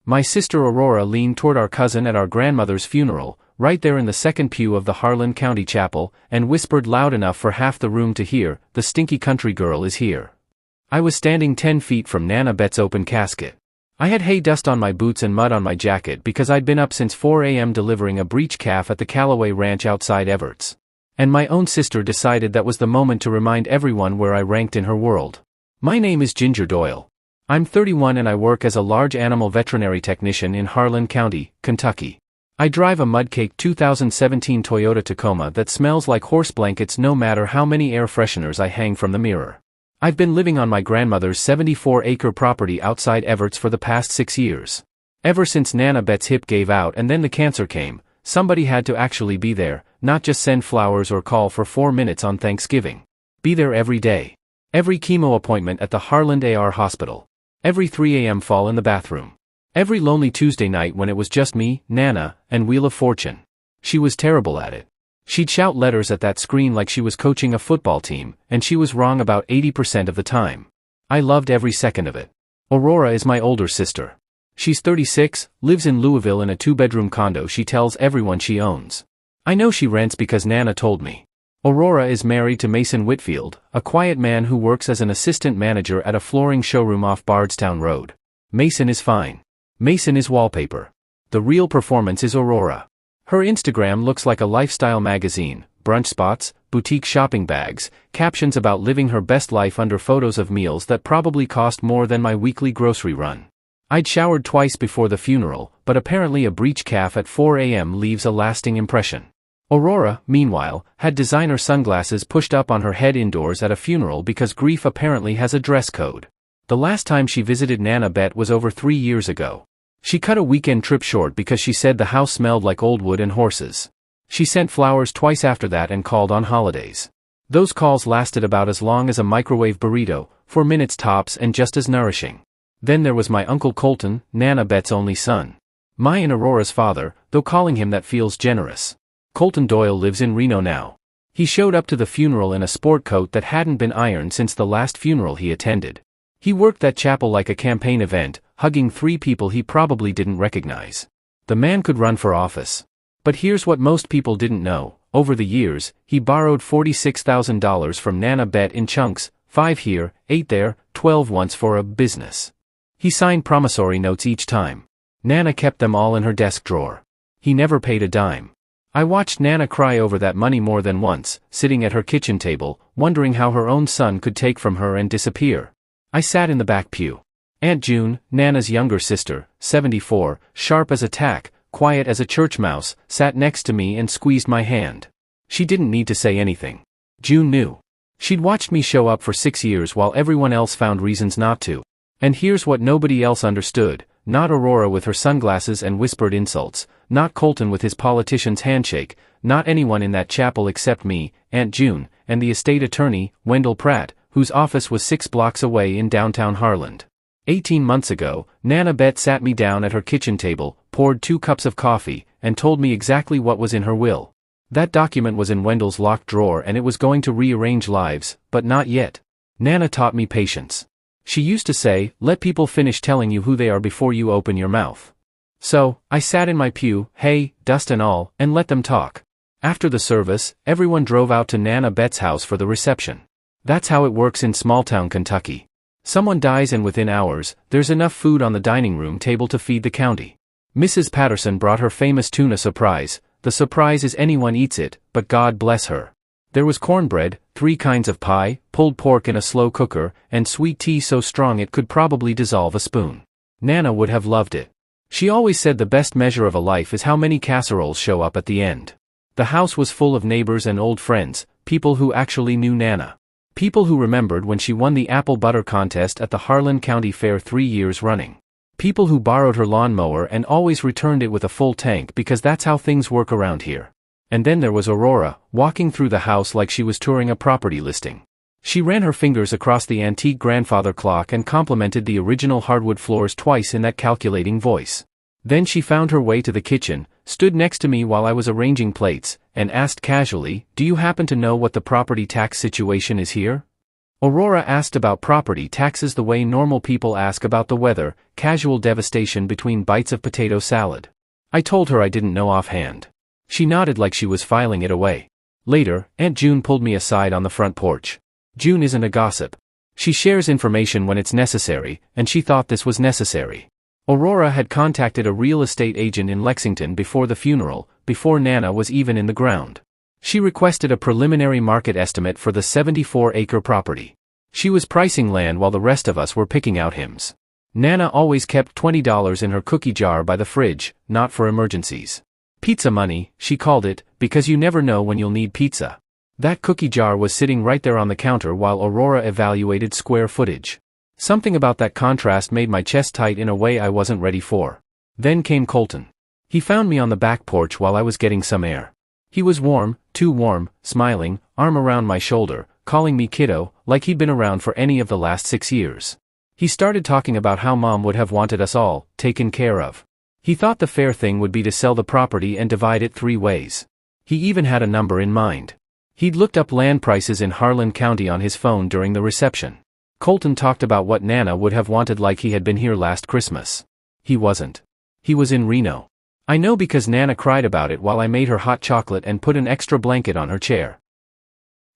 My sister Aurora leaned toward our cousin at our grandmother's funeral, right there in the second pew of the Harland County Chapel, and whispered loud enough for half the room to hear, "The stinky country girl is here." I was standing 10 feet from Nana Bet's open casket. I had hay dust on my boots and mud on my jacket because I'd been up since 4 a.m. delivering a breech calf at the Callaway Ranch outside Everts. And my own sister decided that was the moment to remind everyone where I ranked in her world. My name is Ginger Doyle. I'm 31 and I work as a large animal veterinary technician in Harland County, Kentucky. I drive a Mudcake 2017 Toyota Tacoma that smells like horse blankets no matter how many air fresheners I hang from the mirror. I've been living on my grandmother's 74-acre property outside Everts for the past 6 years. Ever since Nana Bet's hip gave out and then the cancer came, somebody had to actually be there, not just send flowers or call for 4 minutes on Thanksgiving. Be there every day. Every chemo appointment at the Harland AR Hospital. Every 3 a.m. fall in the bathroom. Every lonely Tuesday night when it was just me, Nana, and Wheel of Fortune. She was terrible at it. She'd shout letters at that screen like she was coaching a football team, and she was wrong about 80% of the time. I loved every second of it. Aurora is my older sister. She's 36, lives in Louisville in a 2-bedroom condo she tells everyone she owns. I know she rents because Nana told me. Aurora is married to Mason Whitfield, a quiet man who works as an assistant manager at a flooring showroom off Bardstown Road. Mason is fine. Mason is wallpaper. The real performance is Aurora. Her Instagram looks like a lifestyle magazine, brunch spots, boutique shopping bags, captions about living her best life under photos of meals that probably cost more than my weekly grocery run. I'd showered twice before the funeral, but apparently a breech calf at 4 a.m. leaves a lasting impression. Aurora, meanwhile, had designer sunglasses pushed up on her head indoors at a funeral because grief apparently has a dress code. The last time she visited Nana Bet was over 3 years ago. She cut a weekend trip short because she said the house smelled like old wood and horses. She sent flowers twice after that and called on holidays. Those calls lasted about as long as a microwave burrito, 4 minutes tops and just as nourishing. Then there was my Uncle Colton, Nana Bet's only son. My and Aurora's father, though calling him that feels generous. Colton Doyle lives in Reno now. He showed up to the funeral in a sport coat that hadn't been ironed since the last funeral he attended. He worked that chapel like a campaign event, hugging 3 people he probably didn't recognize. The man could run for office. But here's what most people didn't know. Over the years, he borrowed $46,000 from Nana Bet in chunks, 5 here, 8 there, 12 once for a business. He signed promissory notes each time. Nana kept them all in her desk drawer. He never paid a dime. I watched Nana cry over that money more than once, sitting at her kitchen table, wondering how her own son could take from her and disappear. I sat in the back pew. Aunt June, Nana's younger sister, 74, sharp as a tack, quiet as a church mouse, sat next to me and squeezed my hand. She didn't need to say anything. June knew. She'd watched me show up for 6 years while everyone else found reasons not to. And here's what nobody else understood. Not Aurora with her sunglasses and whispered insults, not Colton with his politician's handshake, not anyone in that chapel except me, Aunt June, and the estate attorney, Wendell Pratt, whose office was 6 blocks away in downtown Harland. 18 months ago, Nana Bet sat me down at her kitchen table, poured 2 cups of coffee, and told me exactly what was in her will. That document was in Wendell's locked drawer and it was going to rearrange lives, but not yet. Nana taught me patience. She used to say, let people finish telling you who they are before you open your mouth. So, I sat in my pew, hay, dust and all, and let them talk. After the service, everyone drove out to Nana Bet's house for the reception. That's how it works in small-town Kentucky. Someone dies and within hours, there's enough food on the dining room table to feed the county. Mrs. Patterson brought her famous tuna surprise. The surprise is anyone eats it, but God bless her. There was cornbread, 3 kinds of pie, pulled pork in a slow cooker, and sweet tea so strong it could probably dissolve a spoon. Nana would have loved it. She always said the best measure of a life is how many casseroles show up at the end. The house was full of neighbors and old friends, people who actually knew Nana. People who remembered when she won the apple butter contest at the Harland County Fair 3 years running. People who borrowed her lawnmower and always returned it with a full tank because that's how things work around here. And then there was Aurora, walking through the house like she was touring a property listing. She ran her fingers across the antique grandfather clock and complimented the original hardwood floors twice in that calculating voice. Then she found her way to the kitchen, stood next to me while I was arranging plates, and asked casually, "Do you happen to know what the property tax situation is here?" Aurora asked about property taxes the way normal people ask about the weather, casual devastation between bites of potato salad. I told her I didn't know offhand. She nodded like she was filing it away. Later, Aunt June pulled me aside on the front porch. June isn't a gossip. She shares information when it's necessary, and she thought this was necessary. Aurora had contacted a real estate agent in Lexington before the funeral, before Nana was even in the ground. She requested a preliminary market estimate for the 74-acre property. She was pricing land while the rest of us were picking out hymns. Nana always kept $20 in her cookie jar by the fridge, not for emergencies. Pizza money, she called it, because you never know when you'll need pizza. That cookie jar was sitting right there on the counter while Aurora evaluated square footage. Something about that contrast made my chest tight in a way I wasn't ready for. Then came Colton. He found me on the back porch while I was getting some air. He was warm, too warm, smiling, arm around my shoulder, calling me kiddo, like he'd been around for any of the last 6 years. He started talking about how Mom would have wanted us all taken care of. He thought the fair thing would be to sell the property and divide it 3 ways. He even had a number in mind. He'd looked up land prices in Harland County on his phone during the reception. Colton talked about what Nana would have wanted like he had been here last Christmas. He wasn't. He was in Reno. I know because Nana cried about it while I made her hot chocolate and put an extra blanket on her chair.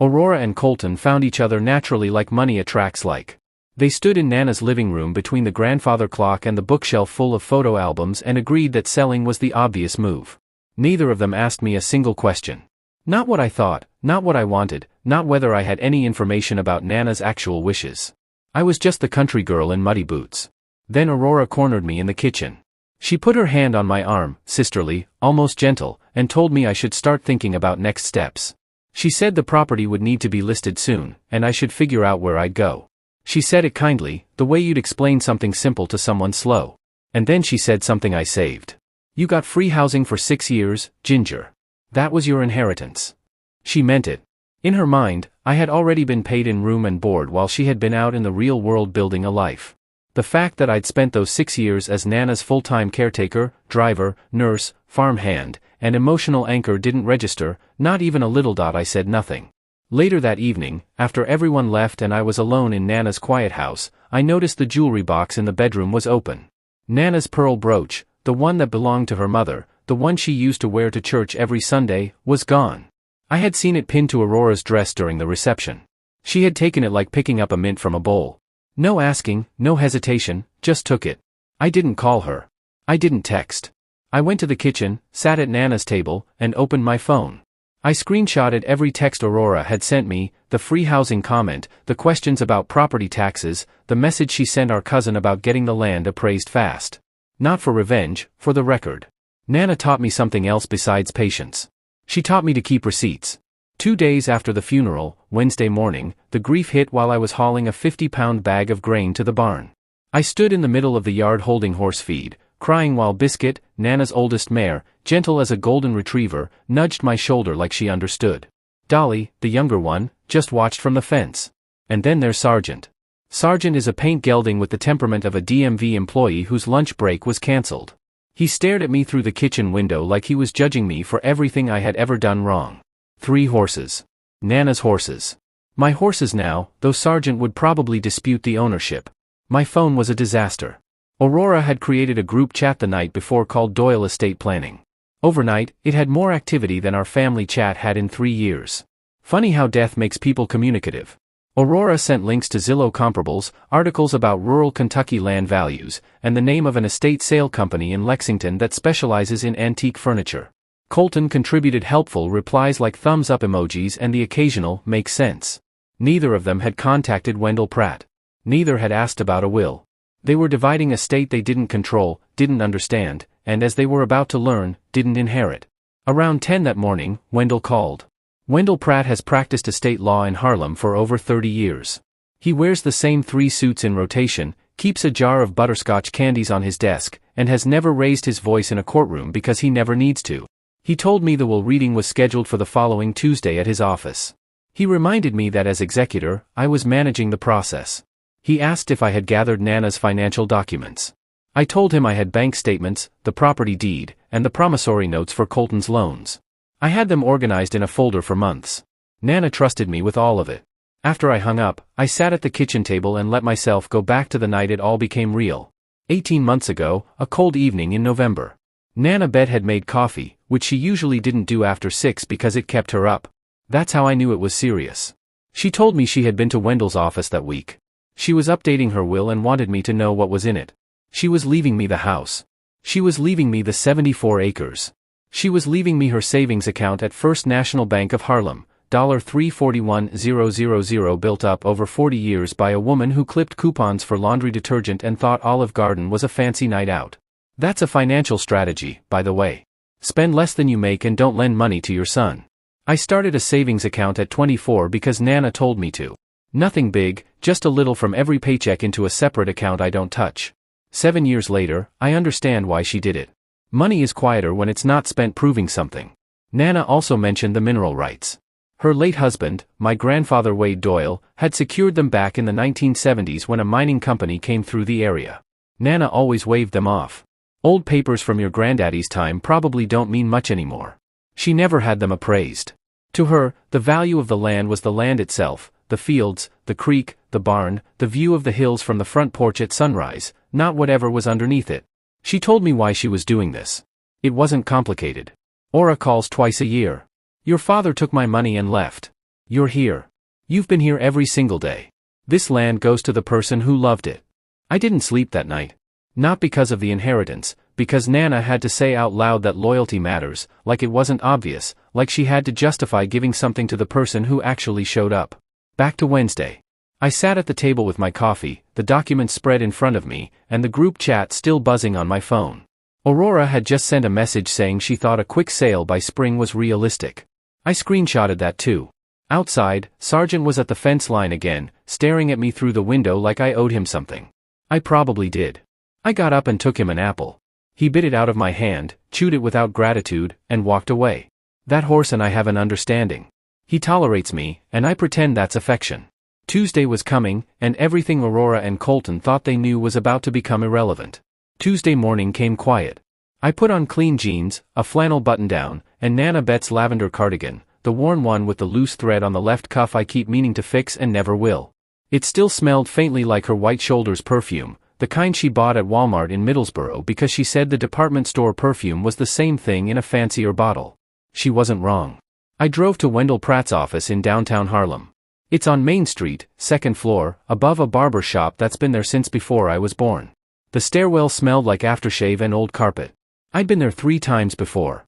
Aurora and Colton found each other naturally like money attracts like. They stood in Nana's living room between the grandfather clock and the bookshelf full of photo albums and agreed that selling was the obvious move. Neither of them asked me a single question. Not what I thought, not what I wanted, not whether I had any information about Nana's actual wishes. I was just the country girl in muddy boots. Then Aurora cornered me in the kitchen. She put her hand on my arm, sisterly, almost gentle, and told me I should start thinking about next steps. She said the property would need to be listed soon, and I should figure out where I'd go. She said it kindly, the way you'd explain something simple to someone slow. And then she said something I saved. You got free housing for 6 years, Ginger. That was your inheritance. She meant it. In her mind, I had already been paid in room and board while she had been out in the real world building a life. The fact that I'd spent those 6 years as Nana's full-time caretaker, driver, nurse, farm hand, and emotional anchor didn't register, not even a little. I said nothing. Later that evening, after everyone left and I was alone in Nana's quiet house, I noticed the jewelry box in the bedroom was open. Nana's pearl brooch, the one that belonged to her mother, the one she used to wear to church every Sunday, was gone. I had seen it pinned to Aurora's dress during the reception. She had taken it like picking up a mint from a bowl. No asking, no hesitation, just took it. I didn't call her. I didn't text. I went to the kitchen, sat at Nana's table, and opened my phone. I screenshotted every text Aurora had sent me, the free housing comment, the questions about property taxes, the message she sent our cousin about getting the land appraised fast. Not for revenge, for the record. Nana taught me something else besides patience. She taught me to keep receipts. 2 days after the funeral, Wednesday morning, the grief hit while I was hauling a 50-pound bag of grain to the barn. I stood in the middle of the yard holding horse feed, crying while Biscuit, Nana's oldest mare, gentle as a golden retriever, nudged my shoulder like she understood. Dolly, the younger one, just watched from the fence. And then there's Sargent. Sargent is a paint gelding with the temperament of a DMV employee whose lunch break was cancelled. He stared at me through the kitchen window like he was judging me for everything I had ever done wrong. 3 horses. Nana's horses. My horses now, though Sargent would probably dispute the ownership. My phone was a disaster. Aurora had created a group chat the night before called Doyle Estate Planning. Overnight, it had more activity than our family chat had in 3 years. Funny how death makes people communicative. Aurora sent links to Zillow comparables, articles about rural Kentucky land values, and the name of an estate sale company in Lexington that specializes in antique furniture. Colton contributed helpful replies like thumbs up emojis and the occasional "makes sense." Neither of them had contacted Wendell Pratt. Neither had asked about a will. They were dividing a state they didn't control, didn't understand, and as they were about to learn, didn't inherit. Around 10 that morning, Wendell called. Wendell Pratt has practiced estate law in Harlem for over 30 years. He wears the same 3 suits in rotation, keeps a jar of butterscotch candies on his desk, and has never raised his voice in a courtroom because he never needs to. He told me the will reading was scheduled for the following Tuesday at his office. He reminded me that as executor, I was managing the process. He asked if I had gathered Nana's financial documents. I told him I had bank statements, the property deed, and the promissory notes for Colton's loans. I had them organized in a folder for months. Nana trusted me with all of it. After I hung up, I sat at the kitchen table and let myself go back to the night it all became real. 18 months ago, a cold evening in November. Nana Bet had made coffee, which she usually didn't do after 6 because it kept her up. That's how I knew it was serious. She told me she had been to Wendell's office that week. She was updating her will and wanted me to know what was in it. She was leaving me the house. She was leaving me the 74 acres. She was leaving me her savings account at First National Bank of Harlem, $341,000 built up over 40 years by a woman who clipped coupons for laundry detergent and thought Olive Garden was a fancy night out. That's a financial strategy, by the way. Spend less than you make and don't lend money to your son. I started a savings account at 24 because Nana told me to. Nothing big, just a little from every paycheck into a separate account I don't touch. 7 years later, I understand why she did it. Money is quieter when it's not spent proving something. Nana also mentioned the mineral rights. Her late husband, my grandfather Wade Doyle, had secured them back in the 1970s when a mining company came through the area. Nana always waved them off. Old papers from your granddaddy's time probably don't mean much anymore. She never had them appraised. To her, the value of the land was the land itself, the fields, the creek, the barn, the view of the hills from the front porch at sunrise, not whatever was underneath it. She told me why she was doing this. It wasn't complicated. Aurora calls twice a year. Your father took my money and left. You're here. You've been here every single day. This land goes to the person who loved it. I didn't sleep that night. Not because of the inheritance, because Nana had to say out loud that loyalty matters, like it wasn't obvious, like she had to justify giving something to the person who actually showed up. Back to Wednesday. I sat at the table with my coffee, the documents spread in front of me, and the group chat still buzzing on my phone. Aurora had just sent a message saying she thought a quick sale by spring was realistic. I screenshotted that too. Outside, Sergeant was at the fence line again, staring at me through the window like I owed him something. I probably did. I got up and took him an apple. He bit it out of my hand, chewed it without gratitude, and walked away. That horse and I have an understanding. He tolerates me, and I pretend that's affection. Tuesday was coming, and everything Aurora and Colton thought they knew was about to become irrelevant. Tuesday morning came quiet. I put on clean jeans, a flannel button-down, and Nana Bet's lavender cardigan, the worn one with the loose thread on the left cuff I keep meaning to fix and never will. It still smelled faintly like her White Shoulders perfume, the kind she bought at Walmart in Middlesboro because she said the department store perfume was the same thing in a fancier bottle. She wasn't wrong. I drove to Wendell Pratt's office in downtown Harlem. It's on Main Street, 2nd floor, above a barber shop that's been there since before I was born. The stairwell smelled like aftershave and old carpet. I'd been there 3 times before.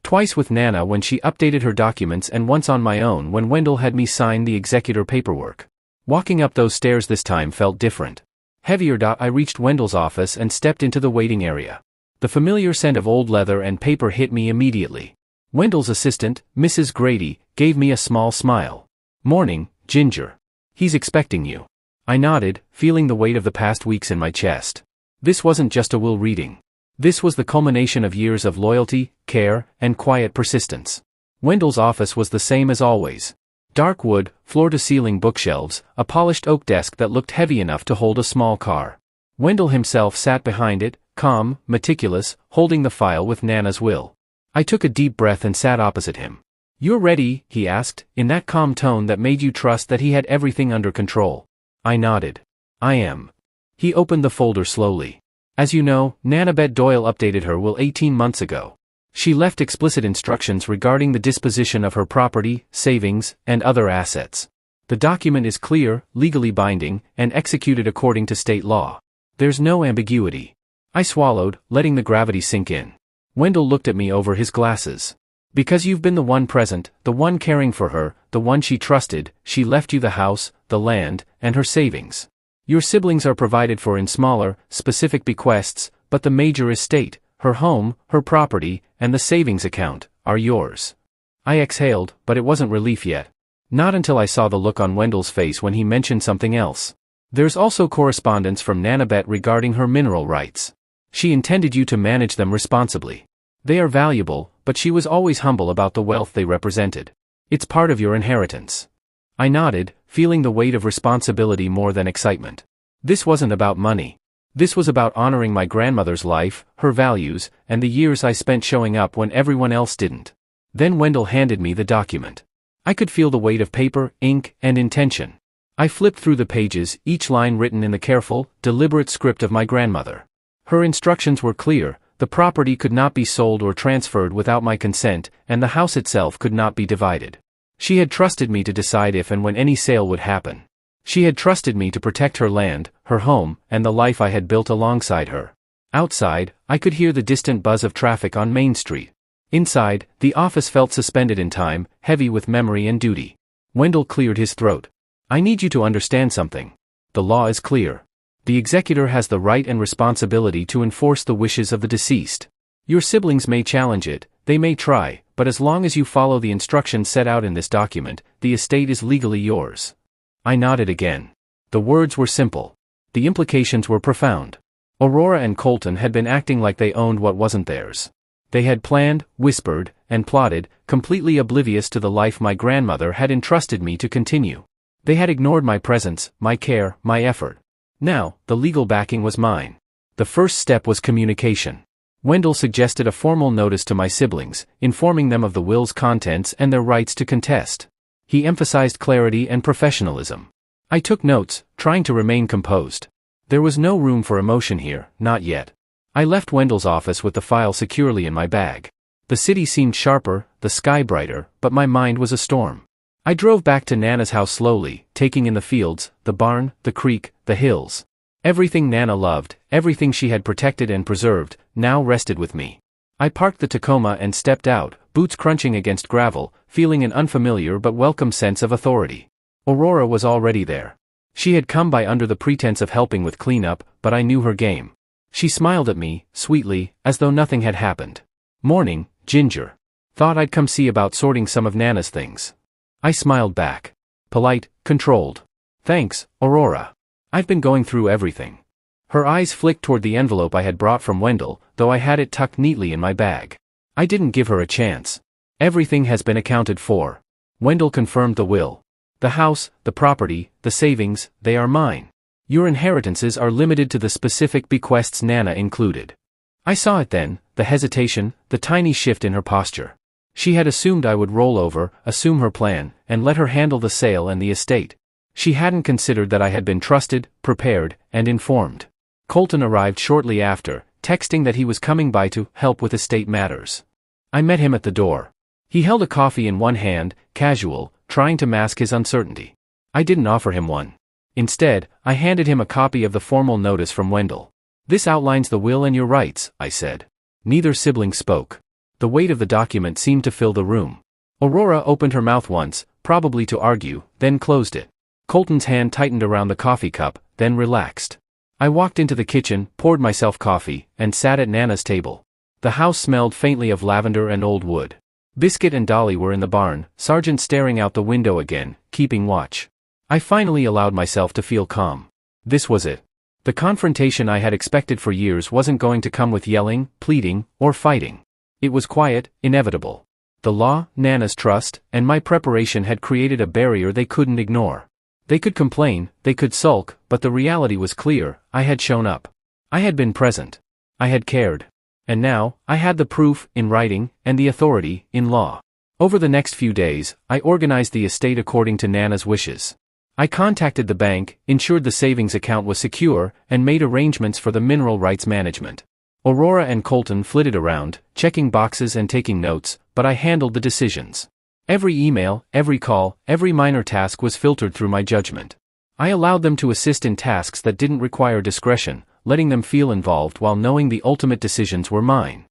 Twice with Nana when she updated her documents and once on my own when Wendell had me sign the executor paperwork. Walking up those stairs this time felt different. Heavier. I reached Wendell's office and stepped into the waiting area. The familiar scent of old leather and paper hit me immediately. Wendell's assistant, Mrs. Grady, gave me a small smile. Morning, Ginger. He's expecting you. I nodded, feeling the weight of the past weeks in my chest. This wasn't just a will reading. This was the culmination of years of loyalty, care, and quiet persistence. Wendell's office was the same as always. Dark wood, floor-to-ceiling bookshelves, a polished oak desk that looked heavy enough to hold a small car. Wendell himself sat behind it, calm, meticulous, holding the file with Nana's will. I took a deep breath and sat opposite him. "You're ready?" he asked, in that calm tone that made you trust that he had everything under control. I nodded. "I am." He opened the folder slowly. As you know, Nana Bet Doyle updated her will 18 months ago. She left explicit instructions regarding the disposition of her property, savings, and other assets. The document is clear, legally binding, and executed according to state law. There's no ambiguity. I swallowed, letting the gravity sink in. Wendell looked at me over his glasses. "Because you've been the one present, the one caring for her, the one she trusted, she left you the house, the land, and her savings. Your siblings are provided for in smaller, specific bequests, but the major estate, her home, her property, and the savings account, are yours." I exhaled, but it wasn't relief yet. Not until I saw the look on Wendell's face when he mentioned something else. "There's also correspondence from Nana Bet regarding her mineral rights. She intended you to manage them responsibly. They are valuable, but she was always humble about the wealth they represented. It's part of your inheritance." I nodded, feeling the weight of responsibility more than excitement. This wasn't about money. This was about honoring my grandmother's life, her values, and the years I spent showing up when everyone else didn't. Then Wendell handed me the document. I could feel the weight of paper, ink, and intention. I flipped through the pages, each line written in the careful, deliberate script of my grandmother. Her instructions were clear: the property could not be sold or transferred without my consent, and the house itself could not be divided. She had trusted me to decide if and when any sale would happen. She had trusted me to protect her land, her home, and the life I had built alongside her. Outside, I could hear the distant buzz of traffic on Main Street. Inside, the office felt suspended in time, heavy with memory and duty. Wendell cleared his throat. I need you to understand something. The law is clear. The executor has the right and responsibility to enforce the wishes of the deceased. Your siblings may challenge it, they may try, but as long as you follow the instructions set out in this document, the estate is legally yours. I nodded again. The words were simple. The implications were profound. Aurora and Colton had been acting like they owned what wasn't theirs. They had planned, whispered, and plotted, completely oblivious to the life my grandmother had entrusted me to continue. They had ignored my presence, my care, my effort. Now, the legal backing was mine. The first step was communication. Wendell suggested a formal notice to my siblings, informing them of the will's contents and their rights to contest. He emphasized clarity and professionalism. I took notes, trying to remain composed. There was no room for emotion here, not yet. I left Wendell's office with the file securely in my bag. The city seemed sharper, the sky brighter, but my mind was a storm. I drove back to Nana's house slowly, taking in the fields, the barn, the creek, the hills. Everything Nana loved, everything she had protected and preserved, now rested with me. I parked the Tacoma and stepped out, boots crunching against gravel, feeling an unfamiliar but welcome sense of authority. Aurora was already there. She had come by under the pretense of helping with cleanup, but I knew her game. She smiled at me, sweetly, as though nothing had happened. Morning, Ginger. Thought I'd come see about sorting some of Nana's things. I smiled back. Polite, controlled. Thanks, Aurora. I've been going through everything. Her eyes flicked toward the envelope I had brought from Wendell, though I had it tucked neatly in my bag. I didn't give her a chance. Everything has been accounted for. Wendell confirmed the will. The house, the property, the savings, they are mine. Your inheritances are limited to the specific bequests Nana included. I saw it then, the hesitation, the tiny shift in her posture. She had assumed I would roll over, assume her plan, and let her handle the sale and the estate. She hadn't considered that I had been trusted, prepared, and informed. Colton arrived shortly after, texting that he was coming by to help with estate matters. I met him at the door. He held a coffee in one hand, casual, trying to mask his uncertainty. I didn't offer him one. Instead, I handed him a copy of the formal notice from Wendell. This outlines the will and your rights, I said. Neither sibling spoke. The weight of the document seemed to fill the room. Aurora opened her mouth once, probably to argue, then closed it. Colton's hand tightened around the coffee cup, then relaxed. I walked into the kitchen, poured myself coffee, and sat at Nana's table. The house smelled faintly of lavender and old wood. Biscuit and Dolly were in the barn, Sergeant staring out the window again, keeping watch. I finally allowed myself to feel calm. This was it. The confrontation I had expected for years wasn't going to come with yelling, pleading, or fighting. It was quiet, inevitable. The law, Nana's trust, and my preparation had created a barrier they couldn't ignore. They could complain, they could sulk, but the reality was clear: I had shown up. I had been present. I had cared. And now, I had the proof, in writing, and the authority, in law. Over the next few days, I organized the estate according to Nana's wishes. I contacted the bank, ensured the savings account was secure, and made arrangements for the mineral rights management. Aurora and Colton flitted around, checking boxes and taking notes, but I handled the decisions. Every email, every call, every minor task was filtered through my judgment. I allowed them to assist in tasks that didn't require discretion, letting them feel involved while knowing the ultimate decisions were mine.